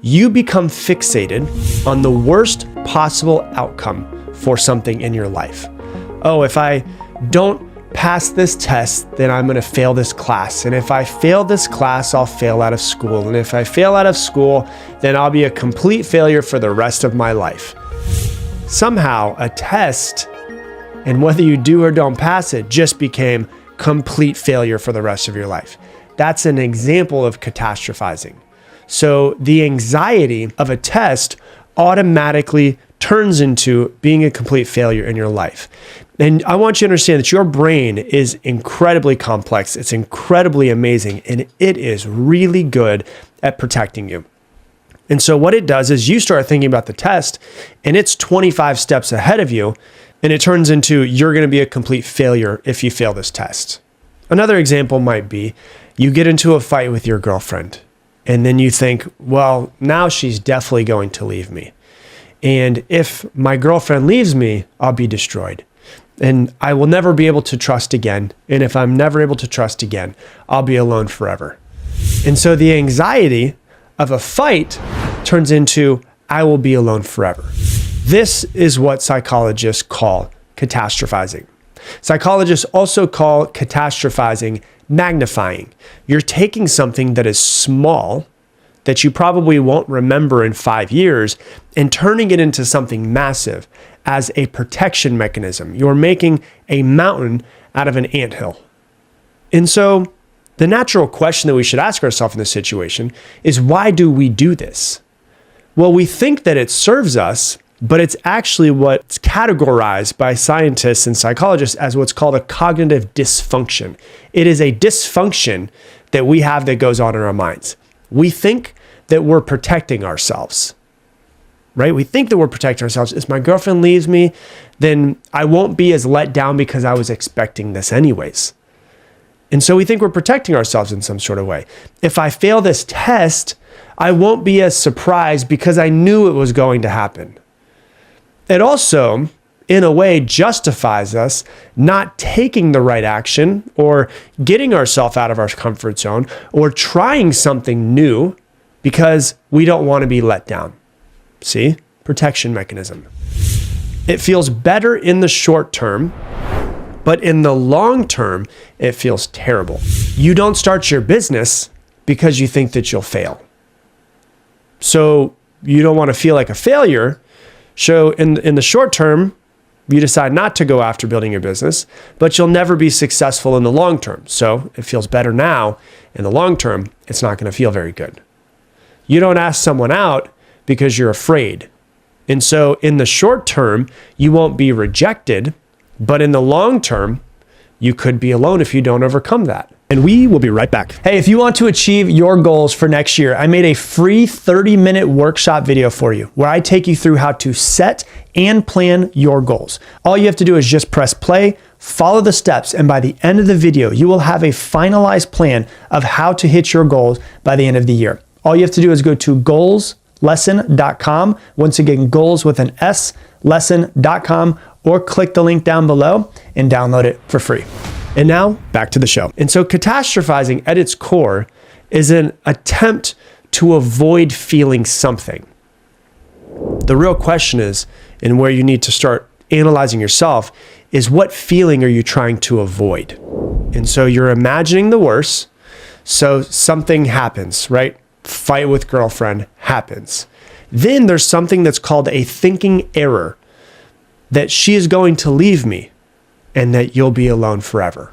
you become fixated on the worst possible outcome for something in your life. Oh, if I don't pass this test, then I'm going to fail this class. And if I fail this class, I'll fail out of school. And if I fail out of school, then I'll be a complete failure for the rest of my life. Somehow, a test, and whether you do or don't pass it, just became complete failure for the rest of your life. That's an example of catastrophizing. So the anxiety of a test automatically turns into being a complete failure in your life. And I want you to understand that your brain is incredibly complex. It's incredibly amazing, and it is really good at protecting you. And so what it does is you start thinking about the test, and it's 25 steps ahead of you, and it turns into you're going to be a complete failure if you fail this test. Another example might be you get into a fight with your girlfriend, and then you think, well, now she's definitely going to leave me. And if my girlfriend leaves me, I'll be destroyed. And I will never be able to trust again. And if I'm never able to trust again, I'll be alone forever. And so the anxiety of a fight turns into, I will be alone forever. This is what psychologists call catastrophizing. Psychologists also call catastrophizing magnifying. You're taking something that is small, that you probably won't remember in 5 years, and turning it into something massive as a protection mechanism. You're making a mountain out of an anthill. And so the natural question that we should ask ourselves in this situation is, why do we do this? Well, we think that it serves us, but it's actually what's categorized by scientists and psychologists as what's called a cognitive dysfunction. It is a dysfunction that we have that goes on in our minds. We think that we're protecting ourselves, right? We think that we're protecting ourselves. If my girlfriend leaves me, then I won't be as let down because I was expecting this anyways. And so we think we're protecting ourselves in some sort of way. If I fail this test, I won't be as surprised because I knew it was going to happen. It also, in a way, justifies us not taking the right action or getting ourselves out of our comfort zone or trying something new because we don't want to be let down. See? Protection mechanism. It feels better in the short term, but in the long term, it feels terrible. You don't start your business because you think that you'll fail. So you don't want to feel like a failure. So in the short term, you decide not to go after building your business, but you'll never be successful in the long term. So it feels better now. In the long term, it's not going to feel very good. You don't ask someone out because you're afraid. And so in the short term, you won't be rejected, but in the long term, you could be alone if you don't overcome that. And we will be right back. Hey, if you want to achieve your goals for next year, I made a free 30-minute workshop video for you where I take you through how to set and plan your goals. All you have to do is just press play, follow the steps, and by the end of the video, you will have a finalized plan of how to hit your goals by the end of the year. All you have to do is go to goalslesson.com. Once again, goals with an S, lesson.com, or click the link down below and download it for free. And now back to the show. And so catastrophizing at its core is an attempt to avoid feeling something. The real question is, and where you need to start analyzing yourself, is what feeling are you trying to avoid? And so you're imagining the worst. So something happens, right? Fight with girlfriend happens. Then there's something that's called a thinking error, that she is going to leave me and that you'll be alone forever.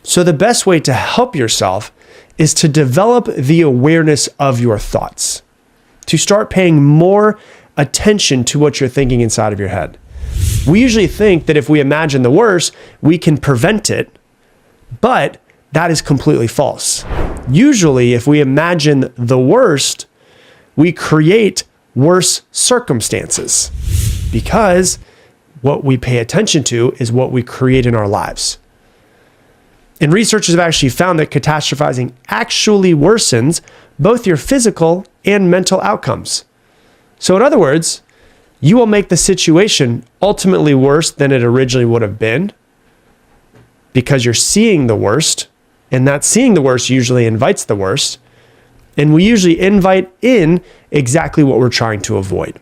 So the best way to help yourself is to develop the awareness of your thoughts, to start paying more attention to what you're thinking inside of your head. We usually think that if we imagine the worst, we can prevent it, but that is completely false. Usually, if we imagine the worst, we create worse circumstances because what we pay attention to is what we create in our lives. And researchers have actually found that catastrophizing actually worsens both your physical and mental outcomes. So in other words, you will make the situation ultimately worse than it originally would have been because you're seeing the worst, and that seeing the worst usually invites the worst. And we usually invite in exactly what we're trying to avoid.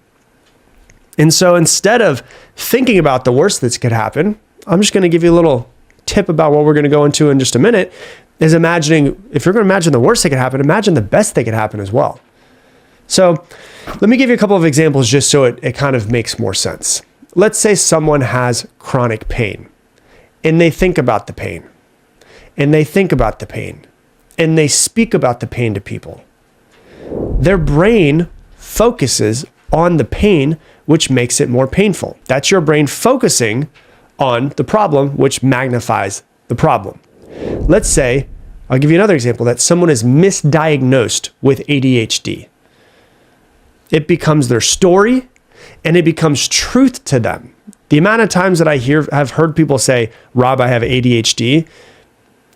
And so instead of thinking about the worst that could happen, I'm just going to give you a little tip about what we're going to go into in just a minute, is imagining, if you're going to imagine the worst that could happen, imagine the best that could happen as well. So let me give you a couple of examples just so it kind of makes more sense. Let's say someone has chronic pain and they think about the pain and they think about the pain and they speak about the pain to people. Their brain focuses on the pain, which makes it more painful. That's your brain focusing on the problem, which magnifies the problem. Let's say, I'll give you another example, that someone is misdiagnosed with ADHD. It becomes their story and it becomes truth to them. The amount of times that I've heard people say, Rob, I have ADHD,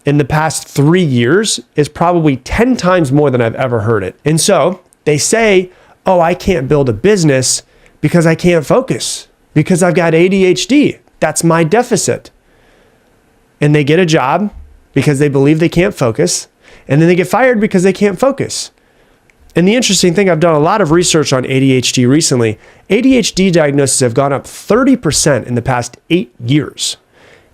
in the past 3 years is probably 10 times more than I've ever heard it. And so they say, oh, I can't build a business because I can't focus, because I've got ADHD. That's my deficit. And they get a job because they believe they can't focus, and then they get fired because they can't focus. And the interesting thing, I've done a lot of research on ADHD recently. ADHD diagnoses have gone up 30% in the past 8 years.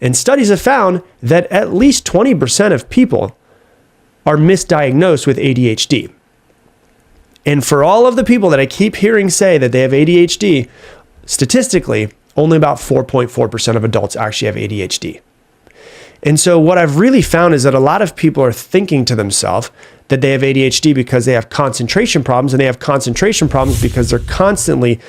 And studies have found that at least 20% of people are misdiagnosed with ADHD. And for all of the people that I keep hearing say that they have ADHD, statistically, only about 4.4% of adults actually have ADHD. And so what I've really found is that a lot of people are thinking to themselves that they have ADHD because they have concentration problems, and they have concentration problems because they're constantly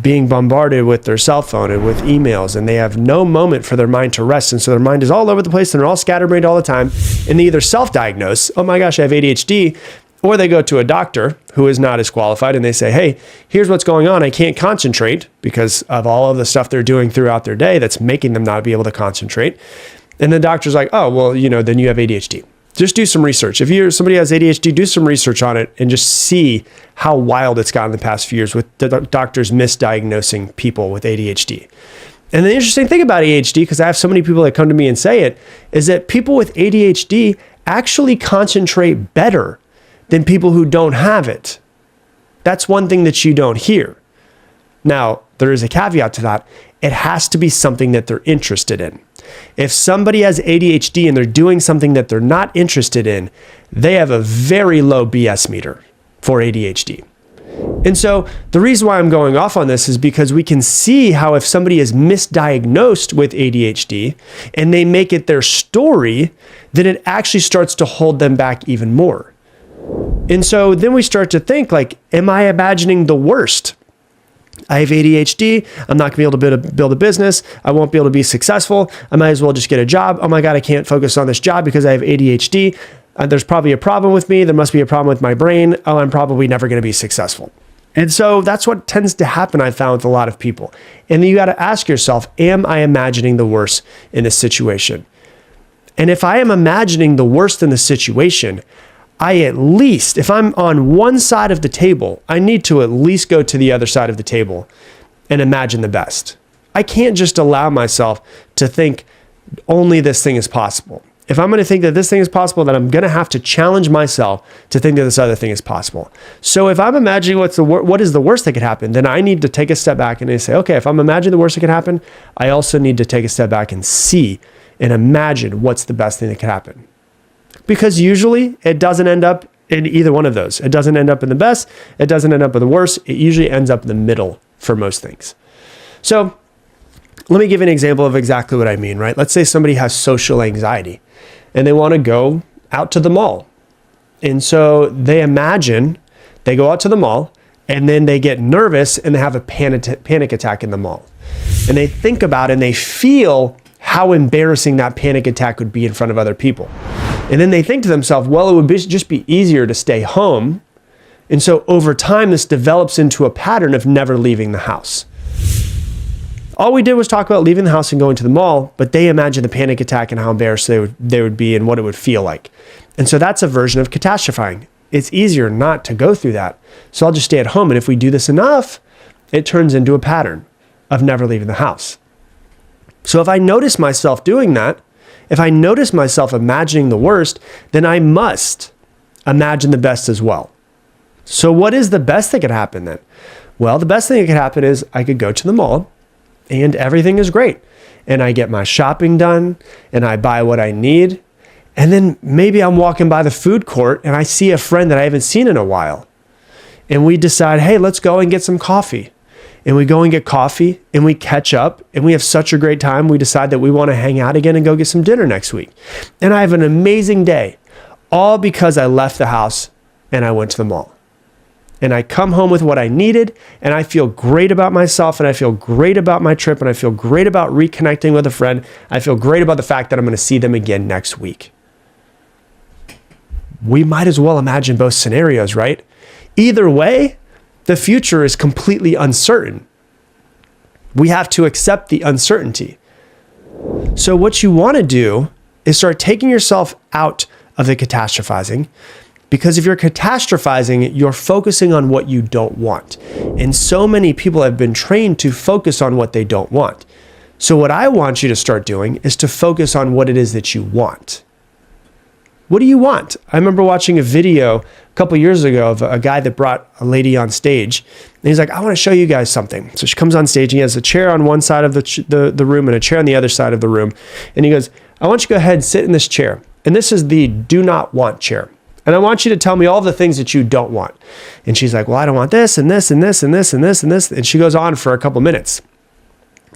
being bombarded with their cell phone and with emails, and they have no moment for their mind to rest. And so their mind is all over the place and they're all scatterbrained all the time. And they either self-diagnose, oh my gosh, I have ADHD, or they go to a doctor who is not as qualified and they say, hey, here's what's going on. I can't concentrate because of all of the stuff they're doing throughout their day that's making them not be able to concentrate. And the doctor's like, oh, well, then you have ADHD. Just do some research. If somebody has ADHD, do some research on it and just see how wild it's gotten in the past few years with the doctors misdiagnosing people with ADHD. And the interesting thing about ADHD, because I have so many people that come to me and say it, is that people with ADHD actually concentrate better than people who don't have it. That's one thing that you don't hear. Now, there is a caveat to that. It has to be something that they're interested in. If somebody has ADHD and they're doing something that they're not interested in, they have a very low BS meter for ADHD. And so the reason why I'm going off on this is because we can see how if somebody is misdiagnosed with ADHD and they make it their story, then it actually starts to hold them back even more. And so then we start to think like, am I imagining the worst? I have ADHD. I'm not going to be able to build a business. I won't be able to be successful. I might as well just get a job. Oh my God, I can't focus on this job because I have ADHD. There's probably a problem with me. There must be a problem with my brain. Oh, I'm probably never going to be successful. And so that's what tends to happen, I found, with a lot of people. And you got to ask yourself, am I imagining the worst in this situation? And if I am imagining the worst in the situation, if I'm on one side of the table, I need to at least go to the other side of the table and imagine the best. I can't just allow myself to think only this thing is possible. If I'm going to think that this thing is possible, then I'm going to have to challenge myself to think that this other thing is possible. So if I'm imagining what is the worst that could happen, then I need to take a step back and say, okay, if I'm imagining the worst that could happen, I also need to take a step back and see and imagine what's the best thing that could happen. Because usually it doesn't end up in either one of those. It doesn't end up in the best. It doesn't end up in the worst. It usually ends up in the middle for most things. So let me give you an example of exactly what I mean, right? Let's say somebody has social anxiety and they want to go out to the mall. And so they imagine they go out to the mall and then they get nervous and they have a panic attack in the mall. And they think about it and they feel how embarrassing that panic attack would be in front of other people. And then they think to themselves, well, it would just be easier to stay home. And so over time, this develops into a pattern of never leaving the house. All we did was talk about leaving the house and going to the mall, but they imagined the panic attack and how embarrassed they would be and what it would feel like. And so that's a version of catastrophizing. It's easier not to go through that. So I'll just stay at home. And if we do this enough, it turns into a pattern of never leaving the house. So if I notice myself doing that, if I notice myself imagining the worst, then I must imagine the best as well. So what is the best that could happen then? Well, the best thing that could happen is I could go to the mall and everything is great. And I get my shopping done and I buy what I need. And then maybe I'm walking by the food court and I see a friend that I haven't seen in a while. And we decide, hey, let's go and get some coffee. And we go and get coffee and we catch up and we have such a great time. We decide that we want to hang out again and go get some dinner next week. And I have an amazing day, all because I left the house and I went to the mall. And I come home with what I needed and I feel great about myself and I feel great about my trip and I feel great about reconnecting with a friend. I feel great about the fact that I'm going to see them again next week. We might as well imagine both scenarios, right? Either way, the future is completely uncertain. We have to accept the uncertainty. So what you want to do is start taking yourself out of the catastrophizing. Because if you're catastrophizing, you're focusing on what you don't want. And so many people have been trained to focus on what they don't want. So what I want you to start doing is to focus on what it is that you want. What do you want? I remember watching a video a couple years ago of a guy that brought a lady on stage. And he's like, I want to show you guys something. So she comes on stage and he has a chair on one side of the room and a chair on the other side of the room. And he goes, I want you to go ahead and sit in this chair. And this is the do not want chair. And I want you to tell me all the things that you don't want. And she's like, well, I don't want this and this and this and this and this and this. And she goes on for a couple minutes.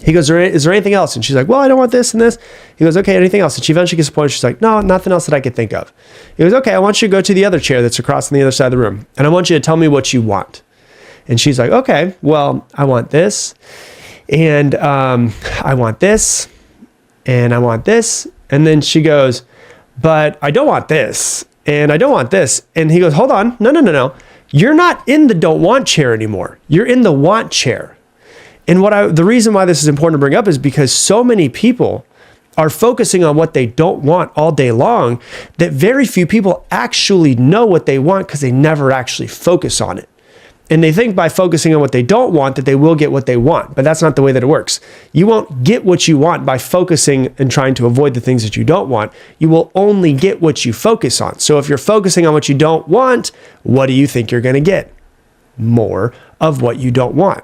He goes, is there anything else? And she's like, well, I don't want this and this. He goes, okay, anything else? And she eventually gets to the point, she's like, no, nothing else that I could think of. He goes, okay, I want you to go to the other chair that's across on the other side of the room. And I want you to tell me what you want. And she's like, okay, well, I want this. And I want this. And I want this. And then she goes, but I don't want this. And I don't want this. And he goes, hold on. No. You're not in the don't want chair anymore. You're in the want chair. And the reason why this is important to bring up is because so many people are focusing on what they don't want all day long that very few people actually know what they want because they never actually focus on it. And they think by focusing on what they don't want that they will get what they want, but that's not the way that it works. You won't get what you want by focusing and trying to avoid the things that you don't want. You will only get what you focus on. So if you're focusing on what you don't want, what do you think you're going to get? More of what you don't want.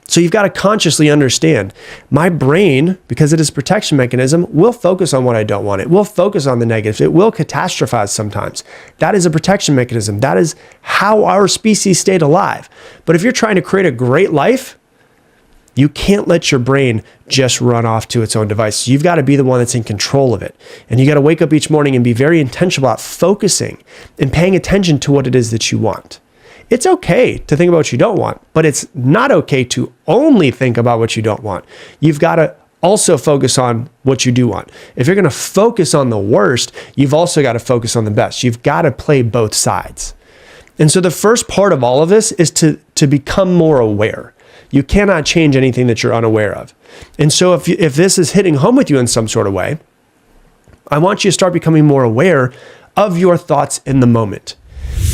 So you've got to consciously understand my brain, because it is a protection mechanism, will focus on what I don't want. It will focus on the negatives. It will catastrophize sometimes. That is a protection mechanism. That is how our species stayed alive. But if you're trying to create a great life, you can't let your brain just run off to its own device. You've got to be the one that's in control of it. And you got to wake up each morning and be very intentional about focusing and paying attention to what it is that you want. It's okay to think about what you don't want, but it's not okay to only think about what you don't want. You've got to also focus on what you do want. If you're going to focus on the worst, you've also got to focus on the best. You've got to play both sides. And so the first part of all of this is to become more aware. You cannot change anything that you're unaware of. And so if this is hitting home with you in some sort of way, I want you to start becoming more aware of your thoughts in the moment.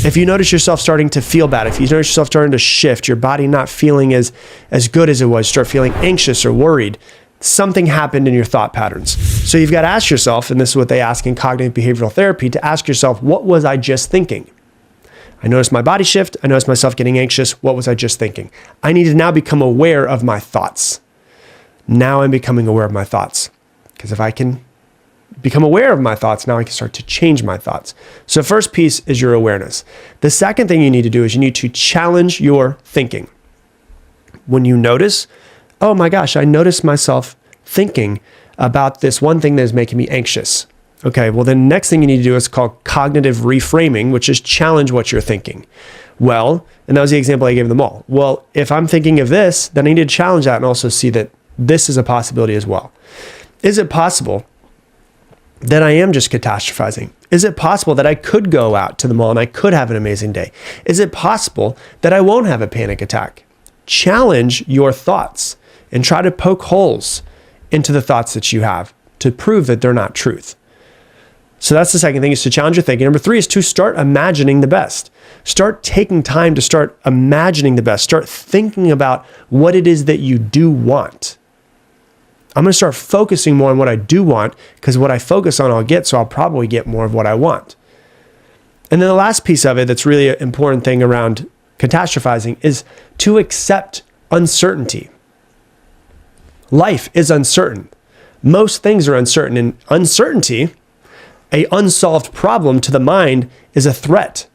If you notice yourself starting to feel bad, if you notice yourself starting to shift, your body not feeling as good as it was, start feeling anxious or worried, something happened in your thought patterns. So you've got to ask yourself, and this is what they ask in cognitive behavioral therapy, to ask yourself, what was I just thinking? I noticed my body shift. I noticed myself getting anxious. What was I just thinking? I need to now become aware of my thoughts. Now I'm becoming aware of my thoughts. Because if I can become aware of my thoughts, now I can start to change my thoughts. So first piece is your awareness. The second thing you need to do is you need to challenge your thinking. When you notice, oh my gosh, I noticed myself thinking about this one thing that is making me anxious. Okay, well then the next thing you need to do is called cognitive reframing, which is challenge what you're thinking. Well, and that was the example I gave them all. Well, if I'm thinking of this, then I need to challenge that and also see that this is a possibility as well. Is it possible that I am just catastrophizing? Is it possible that I could go out to the mall and I could have an amazing day? Is it possible that I won't have a panic attack? Challenge your thoughts and try to poke holes into the thoughts that you have to prove that they're not truth. So that's the second thing, is to challenge your thinking. Number 3 is to start imagining the best. Start taking time to start imagining the best. Start thinking about what it is that you do want. I'm going to start focusing more on what I do want, because what I focus on, I'll get, so I'll probably get more of what I want. And then the last piece of it that's really an important thing around catastrophizing is to accept uncertainty. Life is uncertain. Most things are uncertain, and uncertainty, an unsolved problem to the mind, is a threat.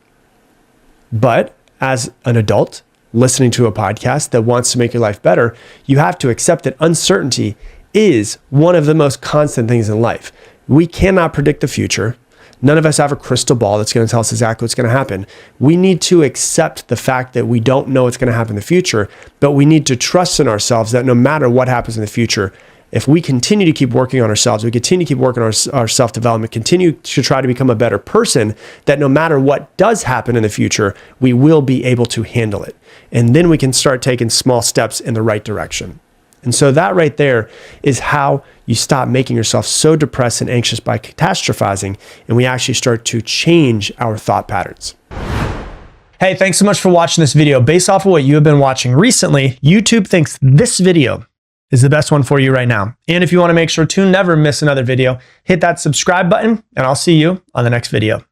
But as an adult listening to a podcast that wants to make your life better, you have to accept that uncertainty is one of the most constant things in life. We cannot predict the future. None of us have a crystal ball that's going to tell us exactly what's going to happen. We need to accept the fact that we don't know what's going to happen in the future, but we need to trust in ourselves that no matter what happens in the future, if we continue to keep working on ourselves, we continue to keep working on our self-development, continue to try to become a better person, that no matter what does happen in the future, we will be able to handle it. And then we can start taking small steps in the right direction. And so that right there is how you stop making yourself so depressed and anxious by catastrophizing, and we actually start to change our thought patterns. Hey, thanks so much for watching this video. Based off of what you have been watching recently, YouTube thinks this video is the best one for you right now. And if you want to make sure to never miss another video, hit that subscribe button, and I'll see you on the next video.